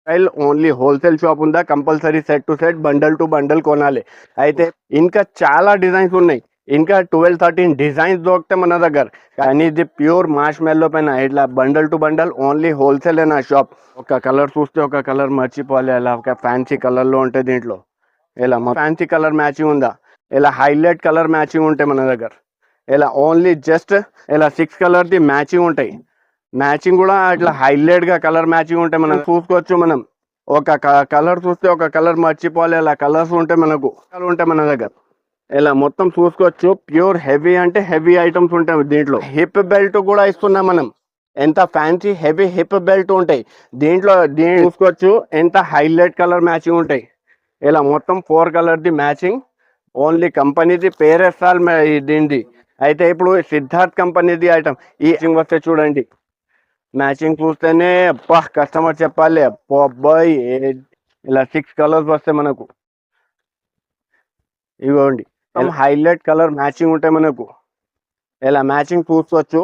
Style only wholesale shop ఉందా, compulsory set to set bundle to bundle కొనాలి. అయితే ఇంకా చాలా డిజైన్స్ ఉన్నాయి, ఇంకా 12-13 డిజైన్స్ దొరికితే మన దగ్గర. కానీ ఇది ప్యూర్ మాష్ మెల్లో పైన ఇట్లా bundle to bundle only wholesale నా షాప్. ఒక కలర్ చూస్తే ఒక కలర్ మర్చిపోవాలి, అలా ఒక ఫ్యాన్సీ కలర్లో ఉంటాయి దీంట్లో. ఇలా ఫ్యాన్సీ కలర్ మ్యాచింగ్ ఉందా, ఇలా హైలైట్ కలర్ మ్యాచింగ్ ఉంటాయి మన దగ్గర. ఇలా ఓన్లీ జస్ట్ ఇలా 6 కలర్ది మ్యాచింగ్ ఉంటాయి. మ్యాచింగ్ కూడా ఇట్లా హైలైట్గా కలర్ మ్యాచింగ్ ఉంటాయి. మనం చూసుకోవచ్చు, మనం ఒక కలర్ చూస్తే ఒక కలర్ మర్చిపోవాలి, ఇలా కలర్స్ ఉంటాయి మనకు ఉంటాయి మన దగ్గర. ఇలా మొత్తం చూసుకోవచ్చు, ప్యూర్ హెవీ అంటే హెవీ ఐటమ్స్ ఉంటాయి దీంట్లో. హిప్ బెల్ట్ కూడా ఇస్తున్నాం మనం, ఎంత ఫ్యాన్సీ హెవీ హిప్ బెల్ట్ ఉంటాయి దీంట్లో. చూసుకోవచ్చు ఎంత హైలైట్ కలర్ మ్యాచింగ్ ఉంటాయి. ఇలా మొత్తం 4 కలర్ది మ్యాచింగ్, ఓన్లీ కంపెనీది పేరెస్టాల్ దీనిది. అయితే ఇప్పుడు సిద్ధార్థ్ కంపెనీది ఐటమ్ ఈ వస్తే చూడండి, మ్యాచింగ్ చూస్తేనే అబ్బా కస్టమర్ చెప్పాలి అబ్బో అబ్బాయి. ఇలా 6 కలర్స్ వస్తాయి మనకు, ఇవ్వండి హైలైట్ కలర్ మ్యాచింగ్ ఉంటాయి మనకు. ఇలా మ్యాచింగ్ చూసుకోవచ్చు.